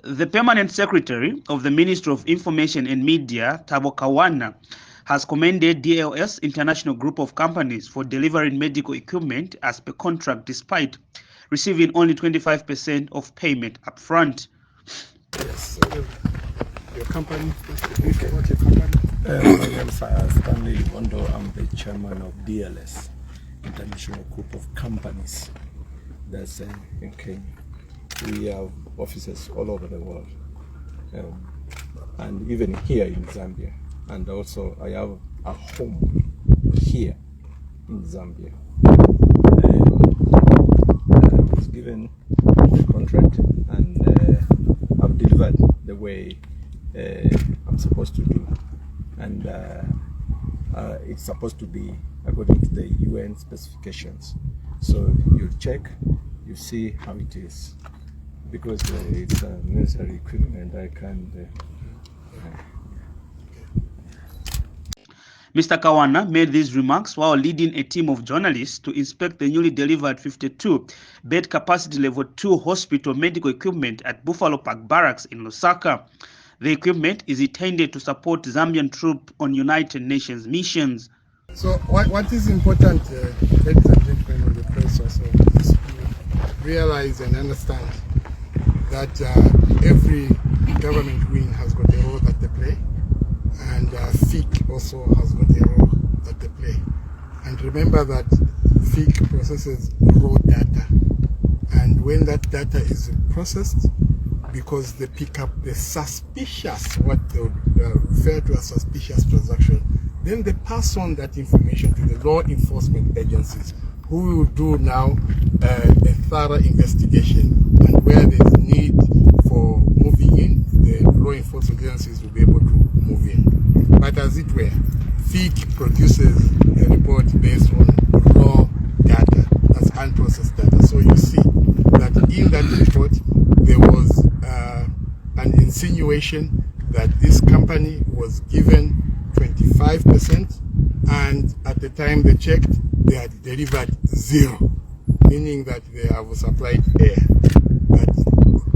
The Permanent Secretary of the Ministry of Information and Media, Thabo Kawana, has commended DLS International Group of Companies for delivering medical equipment as per contract despite receiving only 25% of payment upfront. Yes. Your company, okay. What's your company? My name is Stanley Libondo. I'm the chairman of DLS International Group of Companies. That's in Kenya. We have offices all over the world, and even here in Zambia. And also I have a home here in Zambia. I was given the contract and I've delivered the way I'm supposed to do. And it's supposed to be according to the UN specifications. So you check, you see how it is. Because it's necessary equipment, I can't. Mr. Kawana made these remarks while leading a team of journalists to inspect the newly delivered 52-bed capacity level 2 hospital medical equipment at Buffalo Park Barracks in Lusaka. The equipment is intended to support Zambian troops on United Nations missions. So what is important, ladies and gentlemen of the press, also is to realize and understand that every government wing has got a role that they play, and FIC also has got a role that they play. And remember that FIC processes raw data, and when that data is processed, because they pick up the suspicious, what they would refer to as suspicious transaction, then they pass on that information to the law enforcement agencies, who will do now a thorough investigation, and where there is need for moving in, the law enforcement agencies will be able to move in. But as it were, FIC produces a report based on raw data, that's unprocessed data. So you see that in that report there was an insinuation that this company was given 25%, and at the time they checked, they had delivered 0, meaning that they have supplied air. But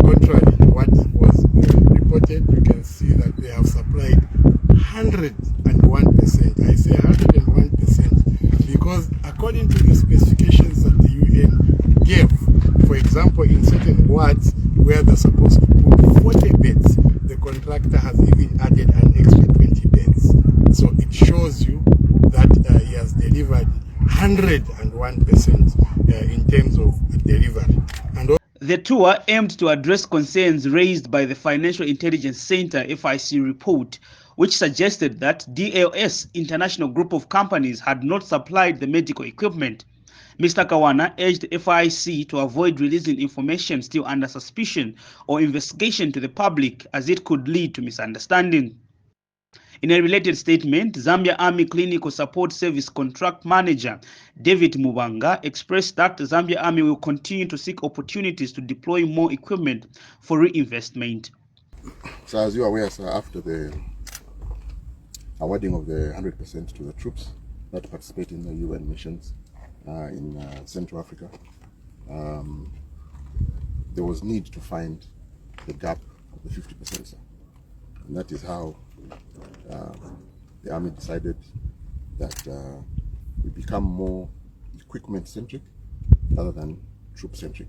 contrary to what was reported, you can see that they have supplied 101%. I say 101% because according to the specifications that the UN gave, for example, in certain wards where they're supposed to put 40 beds, the contractor has even added an extra 20 beds. So it shows you that he has delivered 101% in terms of delivery. And the tour aimed to address concerns raised by the Financial Intelligence Center FIC report, which suggested that DLS International Group of Companies had not supplied the medical equipment. Mr. Kawana urged FIC to avoid releasing information still under suspicion or investigation to the public, as it could lead to misunderstanding. In a related statement, Zambia Army Clinical Support Service Contract Manager David Mubanga expressed that the Zambia Army will continue to seek opportunities to deploy more equipment for reinvestment. So as you are aware, sir, after the awarding of the 100% to the troops that participate in the UN missions in Central Africa, there was need to find the gap of the 50%, sir. And that is how the Army decided that we become more equipment-centric rather than troop-centric.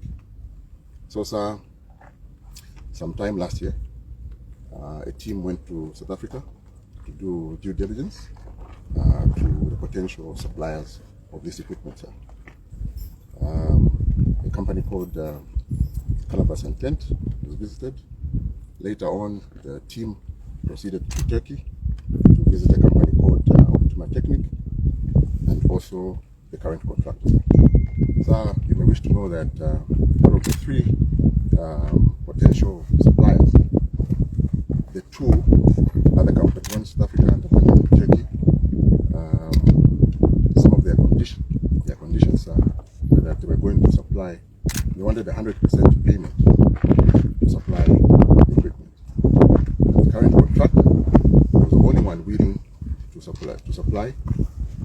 So, sir, sometime last year, a team went to South Africa to do due diligence to the potential suppliers of this equipment, sir. A company called Canvas and Tent was visited. Later on, the team proceeded to Turkey to visit a company called Optima Technic and also the current contractor. So you may wish to know that out of the 3 potential suppliers, the 2 other companies, one in South Africa and one in Turkey, some of their conditions were that they were going to supply, they wanted 100% payment to supply the equipment. The current contractor was the only one willing to supply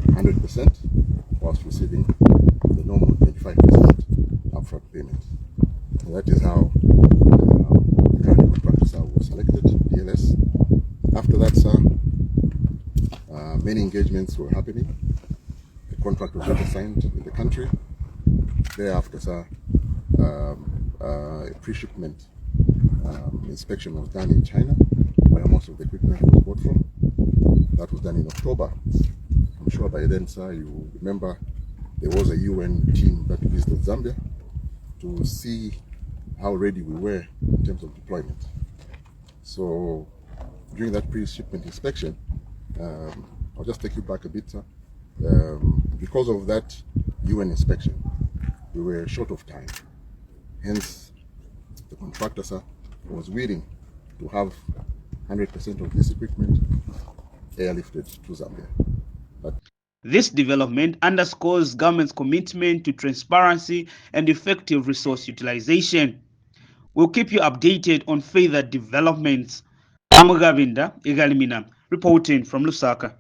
100% whilst receiving the normal 25% upfront payment. And that is how the current contractor nonetheless. After that, sir, many engagements were happening. The contract was later signed in the country. Thereafter, sir, a pre-shipment inspection was done in China, where most of the equipment was bought from. That was done in October. I'm sure by then, sir, you remember there was a UN team that visited Zambia to see how ready we were in terms of deployment. So during that pre-shipment inspection, I'll just take you back a bit, sir. Because of that UN inspection, we were short of time. Hence, the contractor, sir, was willing to have 100% of this equipment airlifted to Zambia. But this development underscores government's commitment to transparency and effective resource utilization. We'll keep you updated on further developments. I'm Gavinda Igalimina, reporting from Lusaka.